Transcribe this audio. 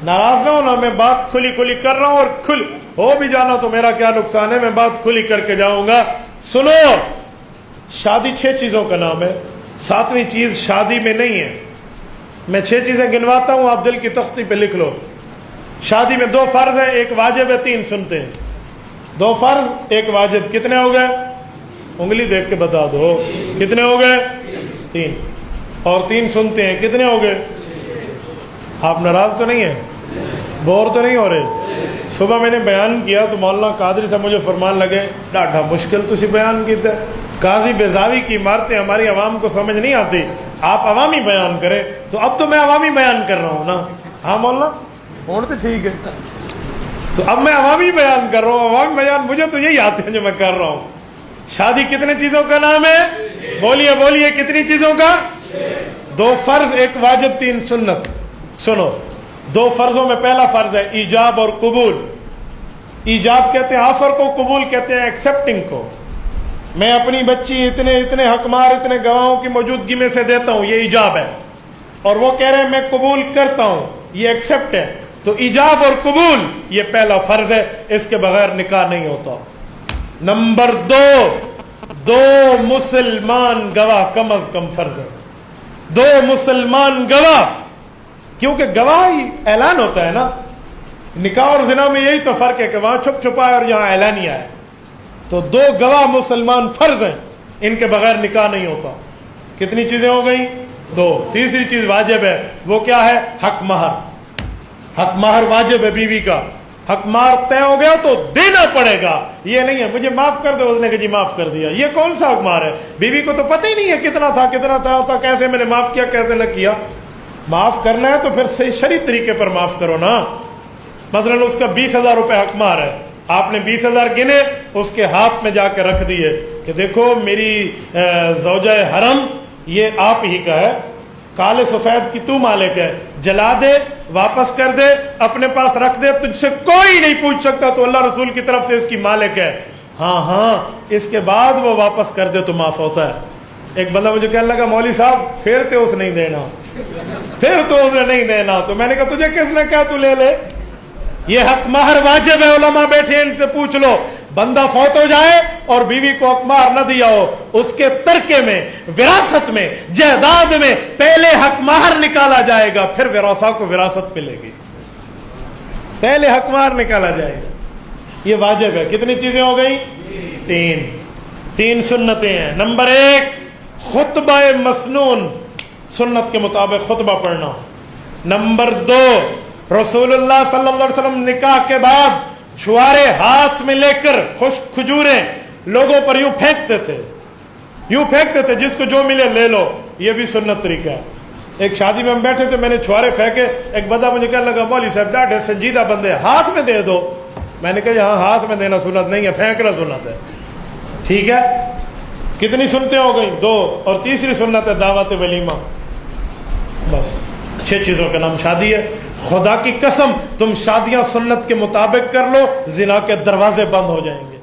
ناراض نہ ہونا، میں بات کھلی کھلی کر رہا ہوں، اور کھل ہو بھی جانا تو میرا کیا نقصان ہے، میں بات کھلی کر کے جاؤں گا۔ سنو، شادی 6 چیزوں کا نام ہے، 7ویں چیز شادی میں نہیں ہے۔ میں 6 چیزیں گنواتا ہوں، آپ دل کی تختی پہ لکھ لو۔ شادی میں 2 فرض ہیں، 1 واجب ہے، 3 سنتے ہیں۔ 2 فرض 1 واجب، کتنے ہو گئے؟ انگلی دیکھ کے بتا دو، کتنے ہو گئے؟ 3۔ اور 3 سنتے ہیں، کتنے ہو گئے؟ آپ ناراض تو نہیں ہیں؟ بور تو نہیں ہو رہے؟ صبح میں نے بیان کیا تو مولانا قادری صاحب مجھے فرمان لگے، ڈاڈھا مشکل تسی بیان کیتا ہے، قاضی بیضاوی کی عمارتیں ہماری عوام کو سمجھ نہیں آتی، آپ عوامی بیان کریں۔ تو اب تو میں عوامی بیان کر رہا ہوں نا، ہاں مولانا ہوں تو ٹھیک ہے، تو اب میں عوامی بیان کر رہا ہوں، عوامی بیان مجھے تو یہی آتے ہیں جو میں کر رہا ہوں۔ شادی کتنے چیزوں کا نام ہے؟ بولیے بولیے، کتنی چیزوں کا؟ 2 فرض 1 واجب 3 سنت۔ سنو، 2 فرضوں میں پہلا فرض ہے ایجاب اور قبول۔ ایجاب کہتے ہیں آفر کو، قبول کہتے ہیں ایکسپٹنگ کو۔ میں اپنی بچی اتنے حکمار، اتنے گواہوں کی موجودگی میں سے دیتا ہوں، یہ ایجاب ہے، اور وہ کہہ رہے ہیں میں قبول کرتا ہوں، یہ ایکسپٹ ہے۔ تو ایجاب اور قبول یہ پہلا فرض ہے، اس کے بغیر نکاح نہیں ہوتا۔ نمبر 2 مسلمان گواہ کم از کم فرض ہے۔ 2 مسلمان گواہ، کیونکہ گواہی اعلان ہوتا ہے نا، نکاح اور زنا میں یہی تو فرق ہے کہ وہاں چھپ چھپا ہے اور یہاں اعلانیہ ہے۔ تو 2 گواہ مسلمان فرض ہیں، ان کے بغیر نکاح نہیں ہوتا۔ کتنی چیزیں ہو گئی؟ 2۔ تیسری چیز واجب ہے، وہ کیا ہے؟ حق مہر۔ حق مہر واجب ہے بیوی کا، حق مہر طے ہو گیا تو دینا پڑے گا، یہ نہیں ہے مجھے معاف کر دو، اس نے کہا جی معاف کر دیا، یہ کون سا حق مہر ہے؟ بیوی کو تو پتہ ہی نہیں ہے کتنا تھا، کیسے میں نے معاف کیا کیسے نہ کیا۔ معاف کرنا ہے تو پھر صحیح شرعی طریقے پر معاف کرو نا۔ مثلا اس کا 20,000 روپے حق مہر ہے، آپ نے 20,000 گنے، اس کے ہاتھ میں جا کے رکھ دیے کہ دیکھو میری زوجہ حرم یہ آپ ہی کا ہے، کالے سفید کی تو مالک ہے، جلا دے، واپس کر دے، اپنے پاس رکھ دے، تجھ سے کوئی نہیں پوچھ سکتا، تو اللہ رسول کی طرف سے اس کی مالک ہے۔ ہاں اس کے بعد وہ واپس کر دے تو معاف ہوتا ہے۔ ایک بندہ مجھے کہنے لگا مولوی صاحب پھر تو اس نہیں دینا، پھر تو اس نے نہیں دینا، تو میں نے کہا تجھے کس نے کہا تو لے لے، یہ حق مہر واجب ہے، علماء بیٹھے ان سے پوچھ لو۔ بندہ فوت ہو جائے اور بیوی کو حق مہر نہ دیا ہو، اس کے ترکے میں، وراثت میں، جائیداد میں پہلے حق مہر نکالا جائے گا، پھر ورثاء کو وراثت ملے گی، پہلے حق مہر نکالا جائے گا، یہ واجب ہے۔ کتنی چیزیں ہو گئی؟ 3 سنتیں ہیں۔ نمبر 1 خطبہ مسنون، سنت کے مطابق خطبہ پڑھنا۔ نمبر 2 رسول اللہ صلی اللہ علیہ وسلم نکاح کے بعد چھوارے ہاتھ میں لے کر خشک کھجوریں لوگوں پر یوں پھینکتے تھے، جس کو جو ملے لے لو، یہ بھی سنت طریقہ ہے۔ ایک شادی میں ہم بیٹھے تھے، میں نے چھوارے پھینکے، ایک بندہ مجھے کہنے لگا مولوی صاحب ڈاڈھے سنجیدہ بندے، ہاتھ میں دے دو۔ میں نے کہا یہاں ہاتھ میں دینا سنت نہیں ہے، پھینکنا سنت ہے۔ ٹھیک ہے، کتنی سنتیں ہو گئی؟ 2۔ اور تیسری سنت ہے دعوت ولیمہ۔ بس 6 چیزوں کا نام شادی ہے۔ خدا کی قسم تم شادیاں سنت کے مطابق کر لو، زنا کے دروازے بند ہو جائیں گے۔